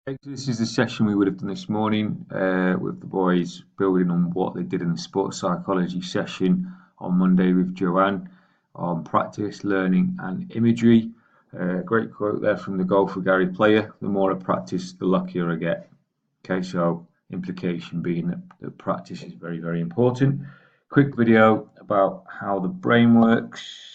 Okay, so this is the session we would have done this morning with the boys, building on what they did in the sports psychology session on Monday with Joanne on practice, learning, and imagery. Great quote there from the Golf with Gary player: "The more I practice, the luckier I get." Okay, so implication being that practice is very, very important. Quick video about how the brain works.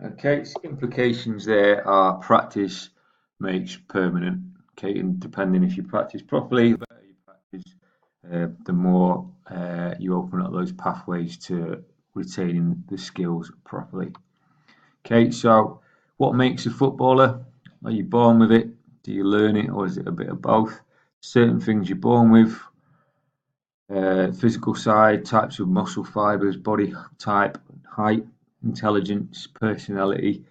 Okay, so implications there are practice makes permanent. Okay, and depending if you practice properly, the better you practice, the more you open up those pathways to retaining the skills properly. Okay, so what makes a footballer? Are you born with it? Do you learn it, or is it a bit of both? Certain things you're born with, physical side, types of muscle fibers, body type, height, intelligence, personality,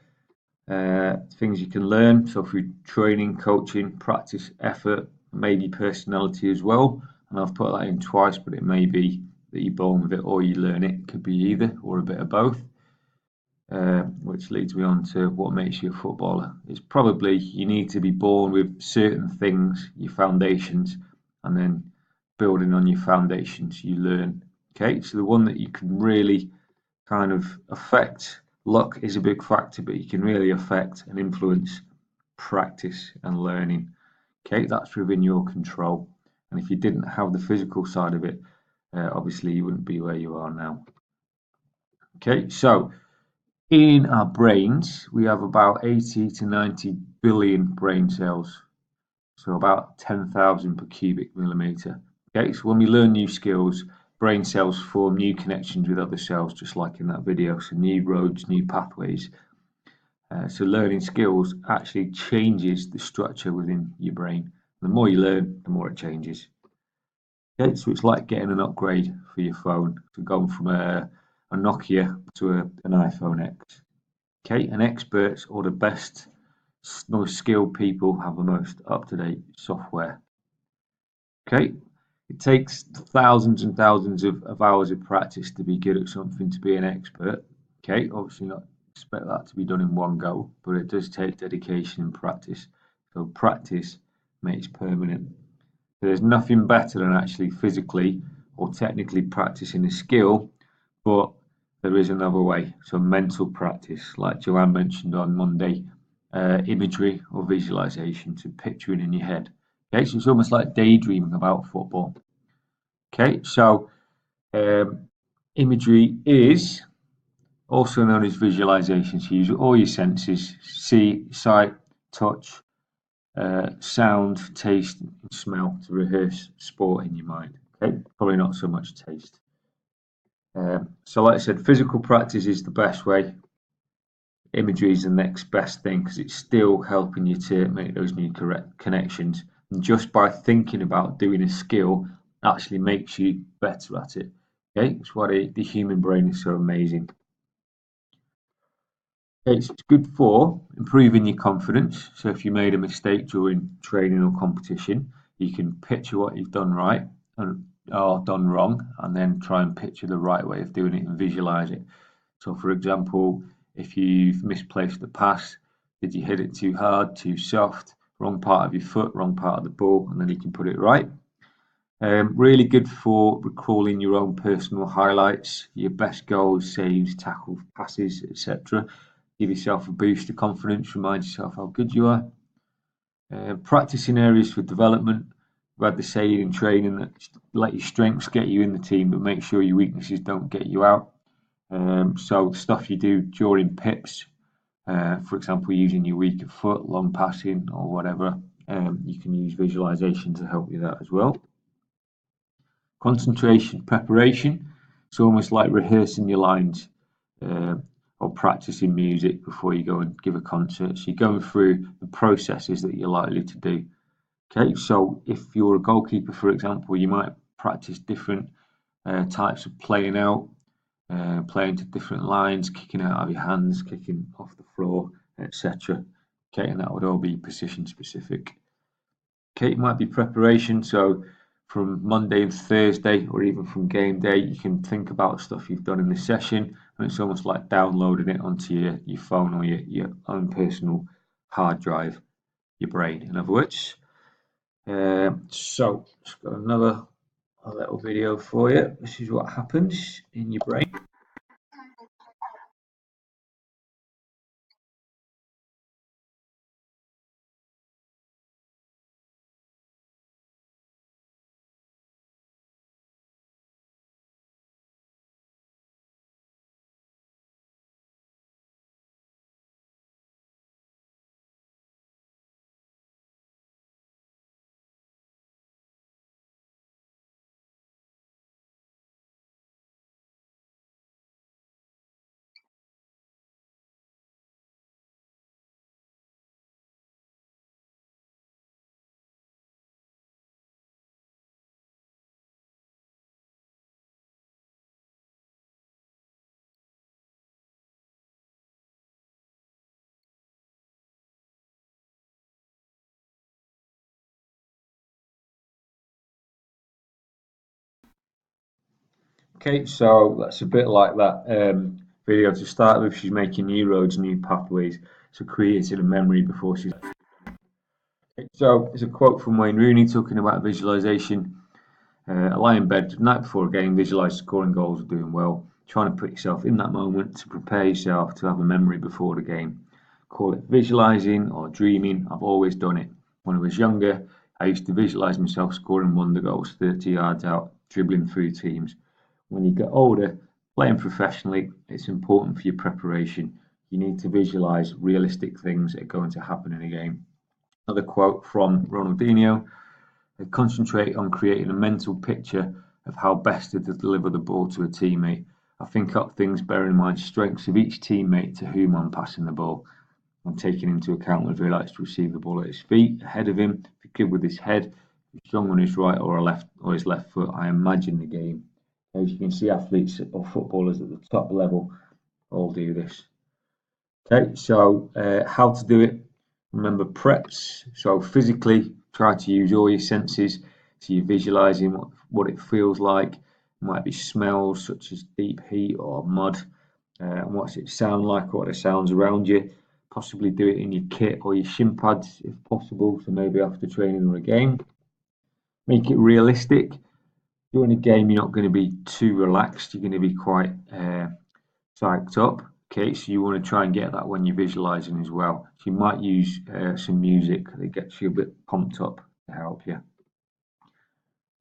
things you can learn. So through training, coaching, practice, effort, maybe personality as well. And I've put that in twice, but it may be that you're born with it or you learn it. It could be either or a bit of both. Which leads me on to what makes you a footballer. It's probably you need to be born with certain things, your foundations, and then building on your foundations, you learn. Okay, so the one that you can really kind of affect, luck is a big factor, but you can really affect and influence practice and learning. Okay, that's within your control. And if you didn't have the physical side of it, obviously you wouldn't be where you are now. Okay, so in our brains, we have about 80 to 90 billion brain cells, so about 10,000 per cubic millimeter. Okay, so when we learn new skills, brain cells form new connections with other cells, just like in that video. So new roads, new pathways. So learning skills actually changes the structure within your brain. The more you learn, the more it changes. Okay, so it's like getting an upgrade for your phone, so going from a Nokia to an iPhone X. Okay, and experts or the best, most skilled people have the most up-to-date software. Okay, it takes thousands and thousands of hours of practice to be good at something, to be an expert. Okay, obviously not expect that to be done in one go, but it does take dedication and practice. So practice makes permanent. So there's nothing better than actually physically or technically practicing a skill, but there is another way. So mental practice, like Joanne mentioned on Monday, imagery or visualization, so picturing in your head. Okay, so it's almost like daydreaming about football. Okay, so imagery is also known as visualization. So use all your senses: see, sight, touch, sound, taste, and smell to rehearse sport in your mind. Okay, probably not so much taste. So like I said, physical practice is the best way. Imagery is the next best thing because it's still helping you to make those new correct connections. And just by thinking about doing a skill actually makes you better at it. Okay, it's why the human brain is so amazing. Okay, so it's good for improving your confidence. So if you made a mistake during training or competition, you can picture what you've done right or done wrong, and then try and picture the right way of doing it and visualize it. So, for example, if you've misplaced the pass, did you hit it too hard, too soft, wrong part of your foot, wrong part of the ball, and then you can put it right. Really good for recalling your own personal highlights, your best goals, saves, tackles, passes, etc. Give yourself a boost of confidence, remind yourself how good you are. Practicing areas for development. We've had the saying in training that let your strengths get you in the team, but make sure your weaknesses don't get you out. So stuff you do during pips, for example, using your weaker foot, long passing or whatever, you can use visualization to help you that as well. Concentration, preparation. It's almost like rehearsing your lines or practicing music before you go and give a concert. So you're going through the processes that you're likely to do. Okay, so if you're a goalkeeper, for example, you might practice different types of playing out, playing to different lines, kicking out of your hands, kicking off the floor, etc. Okay, and that would all be position specific. Okay, it might be preparation. So from Monday and Thursday, or even from game day, you can think about stuff you've done in the session, and it's almost like downloading it onto your phone or your own personal hard drive, your brain, in other words. So, just got another little video for you. This is what happens in your brain. Okay, so that's a bit like that video to start with. She's making new roads, new pathways, so creating a memory before she's. So there's a quote from Wayne Rooney talking about visualization. Lie in bed the night before a game, visualize scoring goals or doing well, trying to put yourself in that moment to prepare yourself to have a memory before the game. Call it visualizing or dreaming. I've always done it. When I was younger, I used to visualize myself scoring wonder goals 30 yards out, dribbling through teams. When you get older, playing professionally, it's important for your preparation. You need to visualize realistic things that are going to happen in a game. Another quote from Ronaldinho: concentrate on creating a mental picture of how best to deliver the ball to a teammate. I think up things bearing in mind strengths of each teammate to whom I'm passing the ball. I'm taking into account whether he likes to receive the ball at his feet, ahead of him, if he's good with his head, if he's strong on his right or his left foot. I imagine the game. As you can see, athletes or footballers at the top level all do this. Okay, so how to do it? Remember preps. So physically, try to use all your senses. So you're visualizing what it feels like. It might be smells such as deep heat or mud. And what's it sound like? What are the sounds around you? Possibly do it in your kit or your shin pads if possible. So maybe after training or a game. Make it realistic. During a game, you're not going to be too relaxed. You're going to be quite psyched up. Okay, so you want to try and get that when you're visualizing as well. So you might use some music that gets you a bit pumped up to help you.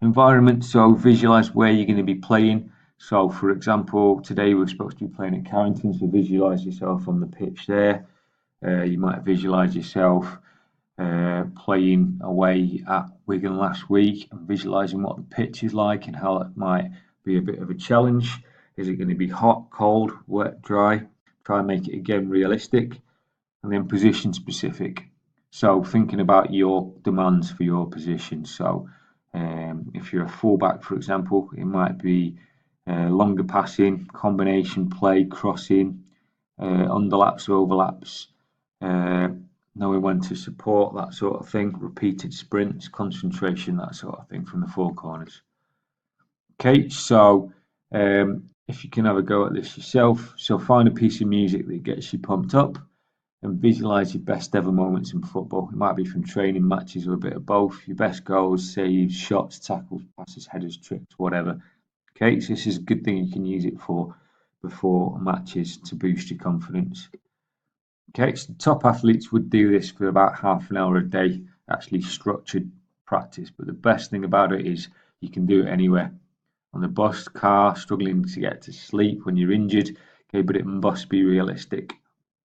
Environment, so visualize where you're going to be playing. So, for example, today we're supposed to be playing at Carrington, so visualise yourself on the pitch there. You might visualise yourself playing away at Wigan last week and visualising what the pitch is like and how it might be a bit of a challenge. Is it going to be hot, cold, wet, dry? Try and make it again realistic, and then position specific. So thinking about your demands for your position. So if you're a fullback, for example, it might be longer passing, combination play, crossing, underlaps, overlaps, knowing when to support, that sort of thing, repeated sprints, concentration, that sort of thing from the four corners. Okay, so if you can have a go at this yourself, so find a piece of music that gets you pumped up and visualise your best ever moments in football. It might be from training, matches, or a bit of both. Your best goals, saves, shots, tackles, passes, headers, tricks, whatever. Okay, so this is a good thing you can use it for before matches to boost your confidence. Okay, so top athletes would do this for about half an hour a day, actually structured practice. But the best thing about it is you can do it anywhere. On the bus, car, struggling to get to sleep when you're injured. Okay, but it must be realistic.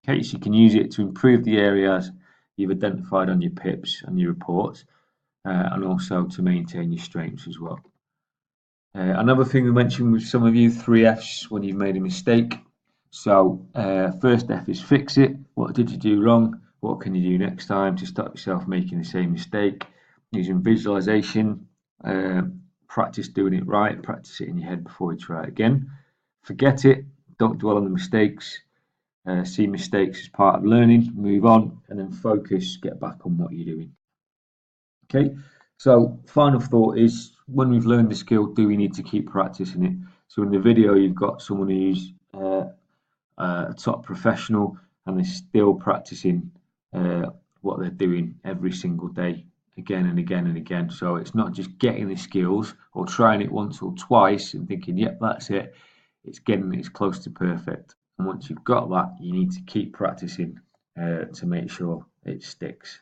Okay, so you can use it to improve the areas you've identified on your PIPs and your reports, and also to maintain your strengths as well. Another thing we mentioned with some of you, 3 Fs when you've made a mistake. So first F is fix it. What did you do wrong? What can you do next time to stop yourself making the same mistake? Using visualization, practice doing it right, practice it in your head before you try it again. Forget it, don't dwell on the mistakes. See mistakes as part of learning, move on, and then focus, get back on what you're doing. Okay, so final thought is, when we've learned the skill, do we need to keep practicing it? So in the video, you've got someone who's a top professional and they're still practicing what they're doing every single day, again and again and again. So it's not just getting the skills or trying it once or twice and thinking, yep, that's it. It's getting it as close to perfect. And once you've got that, you need to keep practicing to make sure it sticks.